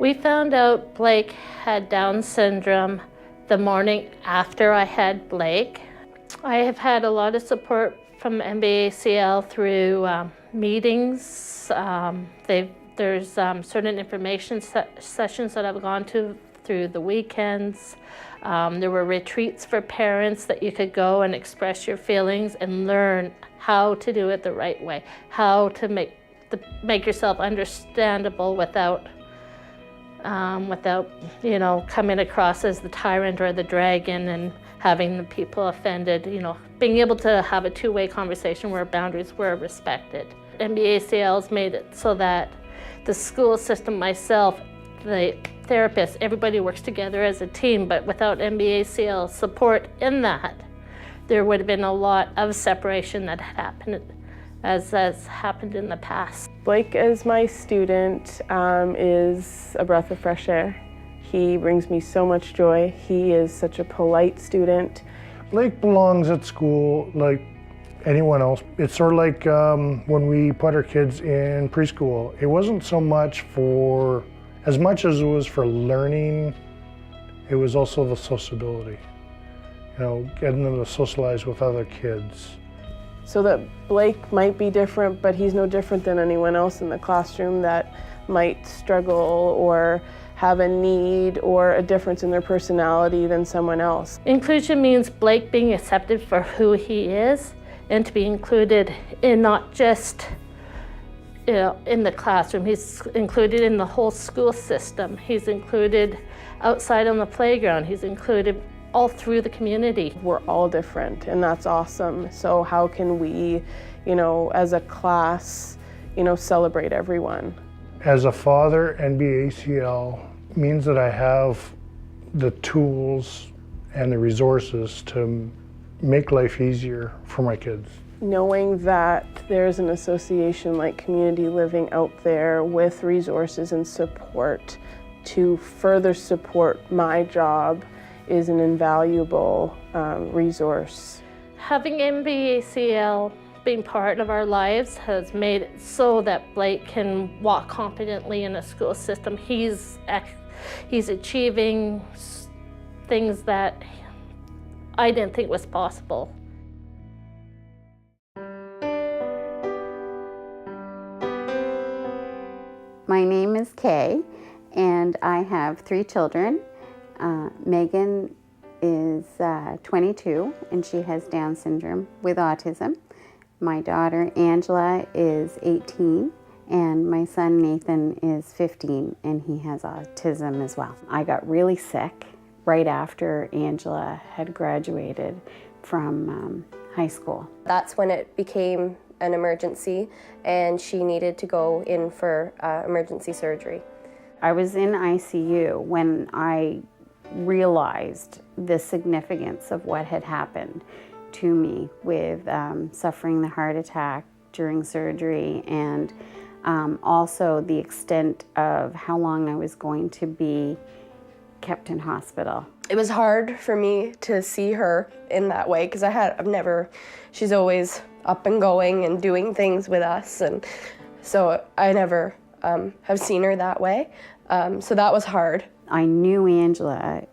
We found out Blake had Down syndrome the morning after I had Blake. I have had a lot of support from NBACL through meetings. There's certain information sessions that I've gone to through the weekends. There were retreats for parents that you could go and express your feelings and learn how to do it the right way, how to make yourself understandable without coming across as the tyrant or the dragon and having the people offended, being able to have a two-way conversation where boundaries were respected. NBACL's made it so that the school system, myself, the therapist, everybody works together as a team, but without NBACL support in that, there would have been a lot of separation that happened as has happened in the past. Blake, as my student, is a breath of fresh air. He brings me so much joy. He is such a polite student. Blake belongs at school like anyone else. It's sort of like when we put our kids in preschool. It wasn't so much as much as it was for learning, it was also the sociability. Getting them to socialize with other kids. So that Blake might be different, but he's no different than anyone else in the classroom that might struggle or have a need or a difference in their personality than someone else. Inclusion means Blake being accepted for who he is and to be included in not just in the classroom. He's included in the whole school system. He's included outside on the playground. He's included all through the community. We're all different, and that's awesome. So how can we, as a class, celebrate everyone? As a father, NBACL means that I have the tools and the resources to make life easier for my kids. Knowing that there's an association like Community Living out there with resources and support to further support my job is an invaluable resource. Having NBACL being part of our lives has made it so that Blake can walk confidently in a school system. He's achieving things that I didn't think was possible. My name is Kay, and I have 3 children. Megan is 22, and she has Down syndrome with autism. My daughter Angela is 18, and my son Nathan is 15, and he has autism as well. I got really sick right after Angela had graduated from high school. That's when it became an emergency, and she needed to go in for emergency surgery. I was in ICU when I realized the significance of what had happened to me with suffering the heart attack during surgery, and also the extent of how long I was going to be kept in hospital. It was hard for me to see her in that way because she's always up and going and doing things with us, and so I never have seen her that way. So that was hard. I knew Angela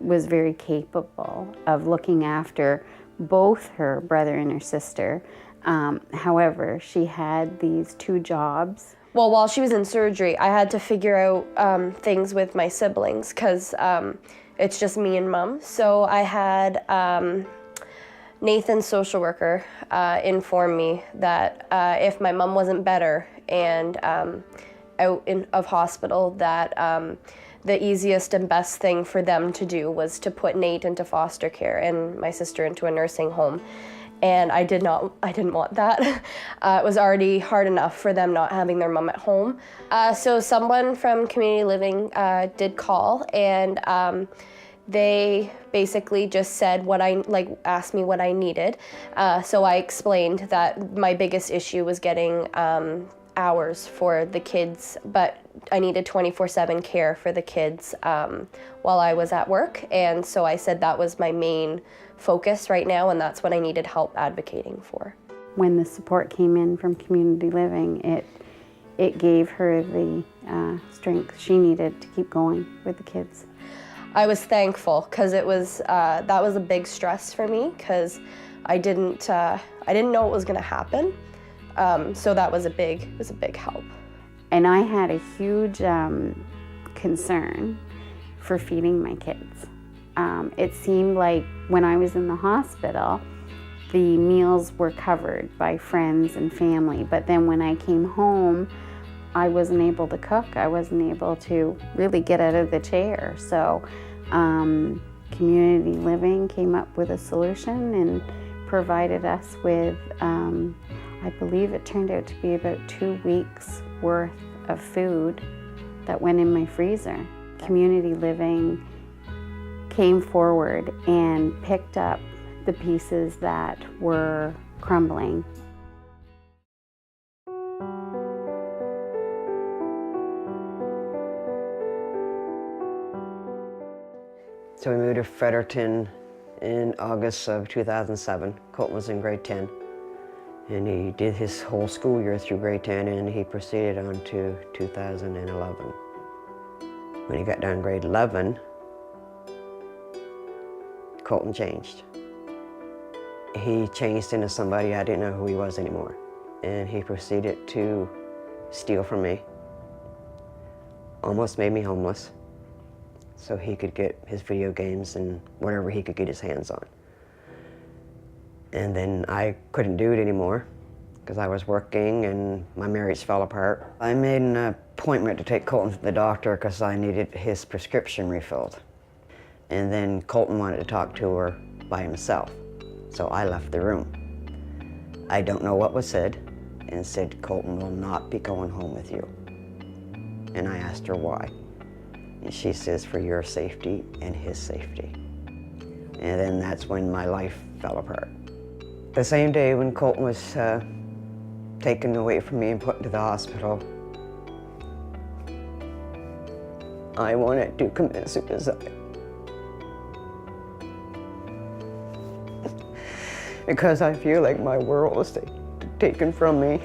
was very capable of looking after both her brother and her sister. However, she had these 2 jobs. Well, while she was in surgery, I had to figure out things with my siblings because it's just me and Mom. So I had Nathan's social worker inform me that if my mom wasn't better and out of hospital, that the easiest and best thing for them to do was to put Nate into foster care and my sister into a nursing home. And I didn't want that. It was already hard enough for them not having their mom at home. So someone from Community Living did call, and they basically just said asked me what I needed. So I explained that my biggest issue was getting hours for the kids, but I needed 24/7 care for the kids while I was at work. And so I said that was my main focus right now, and that's what I needed help advocating for. When the support came in from Community Living, it gave her the strength she needed to keep going with the kids. I was thankful because it was that was a big stress for me because I didn't know what was going to happen. So that was a big help. And I had a huge concern for feeding my kids. It seemed like when I was in the hospital, the meals were covered by friends and family, but then when I came home, I wasn't able to cook. I wasn't able to really get out of the chair. So community living came up with a solution and provided us with, I believe it turned out to be about 2 weeks worth of food that went in my freezer. Community living came forward and picked up the pieces that were crumbling. So we moved to Fredericton in August of 2007. Colton was in grade 10. And he did his whole school year through grade 10, and he proceeded on to 2011. When he got down grade 11, Colton changed. He changed into somebody I didn't know who he was anymore. And he proceeded to steal from me. Almost made me homeless, so he could get his video games and whatever he could get his hands on. And then I couldn't do it anymore because I was working and my marriage fell apart. I made an appointment to take Colton to the doctor because I needed his prescription refilled. And then Colton wanted to talk to her by himself, so I left the room. I don't know what was said, and said, "Colton will not be going home with you." And I asked her why. And she says, "For your safety and his safety." And then that's when my life fell apart. The same day when Colton was taken away from me and put into the hospital, I wanted to commit suicide. Because I feel like my world was taken from me.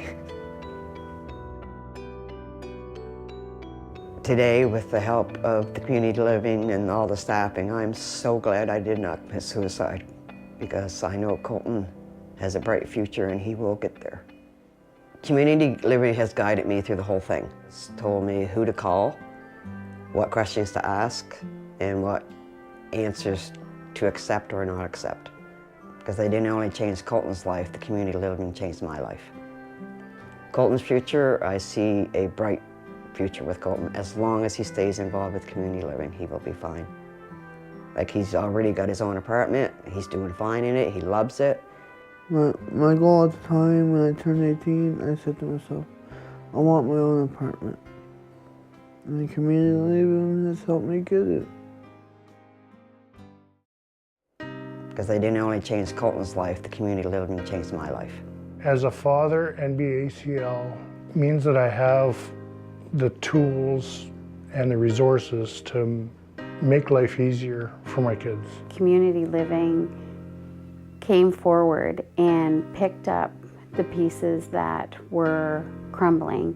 Today, with the help of the community living and all the staffing, I'm so glad I did not commit suicide, because I know Colton has a bright future and he will get there. Community living has guided me through the whole thing. It's told me who to call, what questions to ask, and what answers to accept or not accept. Because they didn't only change Colton's life, the community living changed my life. Colton's future, I see a bright future with Colton. As long as he stays involved with community living, he will be fine. Like, he's already got his own apartment, he's doing fine in it, he loves it. My goal at the time when I turned 18, I said to myself, I want my own apartment. And the community living has helped me get it. Because they didn't only change Colton's life, the community living changed my life. As a father, NBACL means that I have the tools and the resources to make life easier for my kids. Community living came forward and picked up the pieces that were crumbling